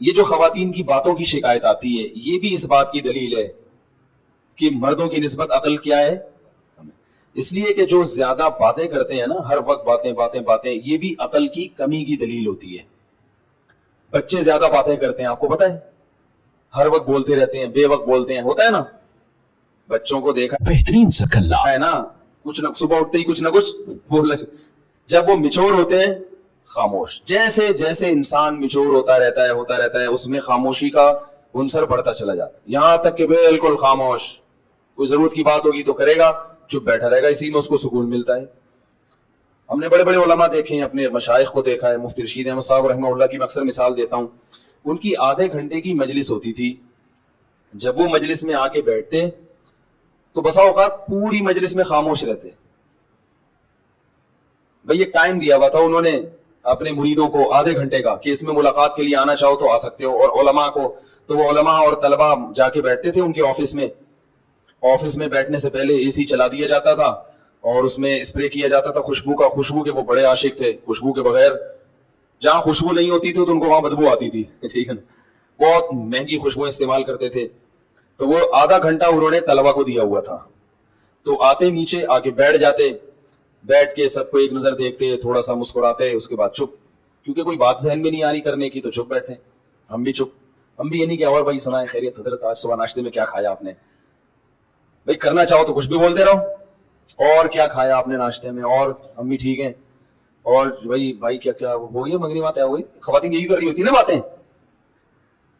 یہ جو خواتین کی باتوں کی شکایت آتی ہے یہ بھی اس بات کی دلیل ہے کہ مردوں کی نسبت عقل کیا ہے، اس لیے کہ جو زیادہ باتیں کرتے ہیں نا، ہر وقت باتیں باتیں باتیں، یہ بھی عقل کی کمی کی دلیل ہوتی ہے. بچے زیادہ باتیں کرتے ہیں، آپ کو پتا ہے، ہر وقت بولتے رہتے ہیں، بے وقت بولتے ہیں، ہوتا ہے نا. بچوں کو دیکھا بہترین سکلا ہے نا، کچھ نہ صبح اٹھتے ہی کچھ نہ کچھ بولنا. جب وہ میچور ہوتے ہیں خاموش. جیسے جیسے انسان میچور ہوتا رہتا ہے اس میں خاموشی کا عنصر بڑھتا چلا جاتا ہے، یہاں تک کہ بالکل خاموش. کوئی ضرورت کی بات ہوگی تو کرے گا، چپ بیٹھا رہے گا، اسی میں اس کو سکون ملتا ہے. ہم نے بڑے بڑے علماء دیکھے ہیں، اپنے مشائخ کو دیکھا ہے. مفتی رشید احمد صاحب رحمہ اللہ کی میں اکثر مثال دیتا ہوں. ان کی آدھے گھنٹے کی مجلس ہوتی تھی. جب وہ مجلس میں آ کے بیٹھتے تو بسا اوقات پوری مجلس میں خاموش رہتے. بھئی ایک ٹائم دیا ہوا تھا انہوں نے اپنے مریدوں کو آدھے گھنٹے کا کہ اس میں ملاقات کے لیے آنا چاہو تو آ سکتے ہو. اور علماء کو تو وہ علماء اور طلباء جا کے بیٹھتے تھے ان کے آفس میں. آفس میں بیٹھنے سے پہلے اے سی چلا دیا جاتا تھا اور اس میں اسپرے کیا جاتا تھا خوشبو کا. خوشبو کے وہ بڑے عاشق تھے، خوشبو کے بغیر جہاں خوشبو نہیں ہوتی تھی تو ان کو وہاں بدبو آتی تھی. ٹھیک ہے نا، بہت مہنگی خوشبو استعمال کرتے تھے. تو وہ آدھا گھنٹہ انہوں نے طلبا کو دیا ہوا تھا. تو آتے نیچے آ کے بیٹھ جاتے، بیٹھ کے سب کو ایک نظر دیکھتے، تھوڑا سا مسکراتے، اس کے بعد چپ. کیونکہ کوئی بات ذہن میں نہیں آ رہی کرنے کی تو چپ بیٹھے. ہم بھی چپ. ہم بھی یہ نہیں کہ اور بھائی سنائیں خیریت حضرت آج صبح ناشتے میں کیا کھایا آپ نے. بھائی کرنا چاہو تو کچھ بھی بولتے رہو، اور کیا کھایا آپ نے ناشتے میں، اور امی ٹھیک ہیں، اور بھائی کیا کیا ہو گئی مغرب بات ہے. ہوئی خواتین یہی کر رہی ہوتی نا باتیں،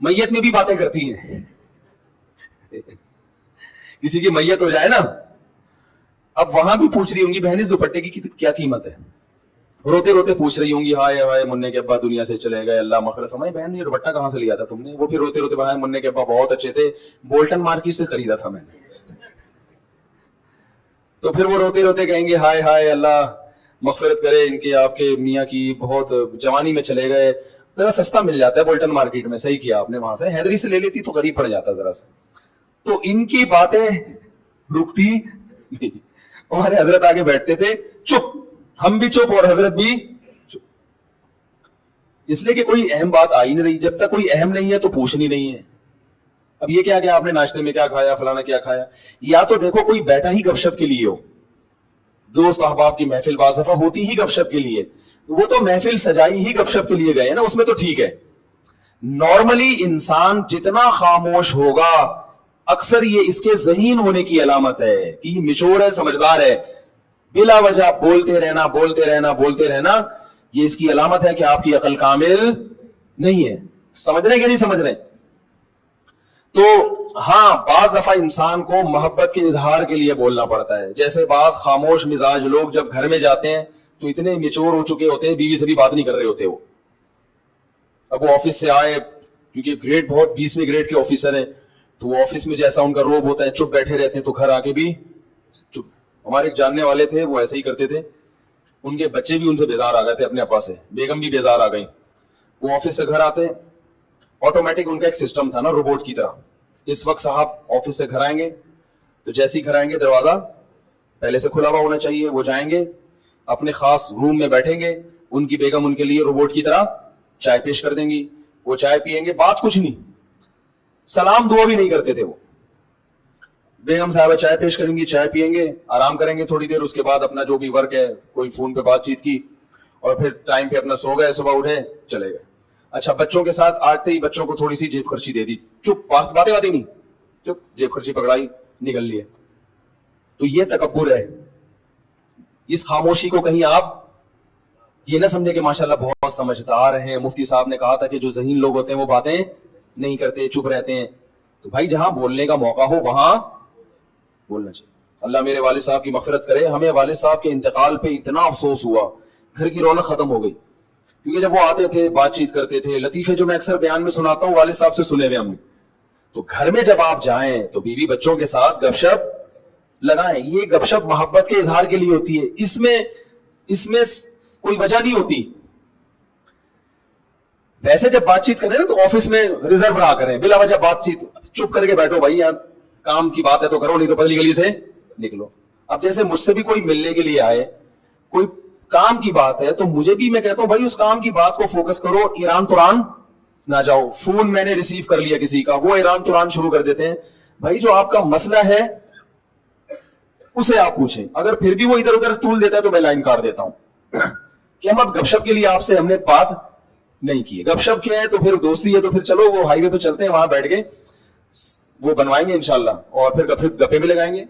میت میں بھی باتیں کرتی ہیں. کسی کی میت ہو جائے نا، اب وہاں بھی پوچھ رہی ہوں گی بہن اس دوپٹے کی کیا قیمت ہے. روتے روتے پوچھ رہی ہوں گی ہائے ہائے منع کے ابا دنیا سے چلے گئے اللہ مغفرت فرمائے. بہن یہ دوپٹہ کہاں سے لیا تھا تم نے؟ وہ پھر روتے روتے بھائی منع کے ابا بہت اچھے تھے، بولٹن مارکیٹ سے خریدا تھا میں نے. تو پھر وہ روتے روتے کہیں گے ہائے ہائے اللہ مغفرت کرے ان کے آپ کے میاں کی، بہت جوانی میں چلے گئے. ذرا سستا مل جاتا ہے بولٹن مارکیٹ میں. صحیح کیا آپ نے، وہاں سے حیدری سے لے لیتی تو غریب پڑ جاتا ذرا سا. تو ان کی باتیں رکتی نہیں. ہمارے حضرت آگے بیٹھتے تھے چپ، ہم بھی چپ اور حضرت بھی چپ. اس لیے کہ کوئی اہم بات آئی نہیں رہی. جب تک کوئی اہم نہیں ہے تو پوچھنی نہیں ہے. اب یہ کیا کہ آپ نے ناشتے میں کیا کھایا، فلانا کیا کھایا. یا تو دیکھو کوئی بیٹھا ہی گپ شپ کے لیے ہو، دوست احباب کی محفل بعض دفعہ ہوتی ہی گپ شپ کے لیے، وہ تو محفل سجائی ہی گپ شپ کے لیے گئے نا، اس میں تو ٹھیک ہے. نارملی انسان جتنا خاموش ہوگا اکثر یہ اس کے ذہین ہونے کی علامت ہے کہ یہ میچور ہے، سمجھدار ہے. بلا وجہ بولتے رہنا بولتے رہنا بولتے رہنا، یہ اس کی علامت ہے کہ آپ کی عقل کامل نہیں ہے. سمجھ رہے کہ نہیں سمجھ رہے؟ تو ہاں بعض دفعہ انسان کو محبت کے اظہار کے لیے بولنا پڑتا ہے. جیسے بعض خاموش مزاج لوگ جب گھر میں جاتے ہیں تو اتنے میچور ہو چکے ہوتے ہیں، بیوی سے بھی بات نہیں کر رہے ہوتے. وہ اب وہ آفس سے آئے، کیونکہ گریڈ بہت 20ویں گریڈ کے آفیسر ہیں، تو وہ آفس میں جیسا ان کا روب ہوتا ہے چپ بیٹھے رہتے ہیں، تو گھر آ کے بھی چپ. ہمارے ایک جاننے والے تھے وہ ایسے ہی کرتے تھے. ان کے بچے بھی ان سے بیزار آ گئے تھے اپنے ابا سے، بیگم بھی بیزار آ گئی. وہ آفس سے گھر آتے، آٹومیٹک ان کا ایک سسٹم تھا نا روبوٹ کی طرح. اس وقت صاحب آفس سے گھر آئیں گے تو جیسے ہی گھر آئیں گے دروازہ پہلے سے کھلا ہوا ہونا چاہیے. وہ جائیں گے اپنے خاص روم میں بیٹھیں گے، ان کی بیگم ان کے لیے روبوٹ کی طرح چائے پیش کر دیں گی. وہ چائے پیئیں گے، بات کچھ نہیں، سلام دعا بھی نہیں کرتے تھے. وہ بیگم صاحبہ چائے پیش کریں گی، چائے پیئیں گے، آرام کریں گے تھوڑی دیر، اس کے بعد اپنا جو بھی ورک ہے کوئی فون پہ بات چیت کی، اور پھر ٹائم پہ اپنا سو گئے، صبح اٹھے چلے گئے. اچھا بچوں کے ساتھ آتے ہی بچوں کو تھوڑی سی جیب خرچی دے دی، چپ، باتیں نہیں، چپ، جیب خرچی پکڑائی نکل لیے. تو یہ تکبر ہے. اس خاموشی کو کہیں آپ یہ نہ سمجھے کہ ماشاءاللہ بہت سمجھدار ہیں. مفتی صاحب نے کہا تھا کہ جو ذہین لوگ ہوتے ہیں وہ باتیں نہیں کرتے، چپ رہتے ہیں. تو بھائی جہاں بولنے کا موقع ہو وہاں بولنا چاہیے. اللہ میرے والد صاحب کی مغفرت کرے، ہمیں والد صاحب کے انتقال پہ اتنا افسوس ہوا، گھر کی رونق ختم ہو گئی. کیونکہ جب وہ آتے تھے بات چیت کرتے تھے، لطیفے جو میں اکثر بیان میں سناتا ہوں والد صاحب سے سنے ہوئے ہم نے. تو گھر میں جب آپ جائیں تو بیوی بچوں کے ساتھ گپ شپ لگائیں. یہ گپ شپ محبت کے اظہار کے لیے ہوتی ہے، اس میں کوئی وجہ نہیں ہوتی. ویسے جب بات چیت کریں نا تو آفس میں ریزرو رہا کریں، بلا وجہ بات چیت چپ کر کے بیٹھو. بھائی یار کام کی بات ہے تو کرو، نہیں تو پتلی گلی سے نکلو. اب جیسے مجھ سے بھی کوئی ملنے کے لیے آئے، کوئی کام کی بات ہے، تو مجھے بھی میں کہتا ہوں بھائی اس کام کی بات کو فوکس کرو. ایران توران نہ جاؤ. فون میں نے ریسیو کر لیا کسی کا, وہ ایران تران شروع کر دیتے ہیں. بھائی جو آپ کا مسئلہ ہے اسے آپ پوچھیں, اگر پھر بھی وہ ادھر ادھر طول دیتا ہے تو میں لائن کاٹ دیتا ہوں کہ ہم اب گپ شپ کے لیے آپ سے ہم نے بات نہیں کی. گپ شپ کیا ہے تو پھر دوستی ہے تو پھر چلو وہ ہائی وے پہ چلتے ہیں, وہاں بیٹھ کے وہ بنوائیں گے انشاءاللہ, اور پھر گپے بھی لگائیں گے.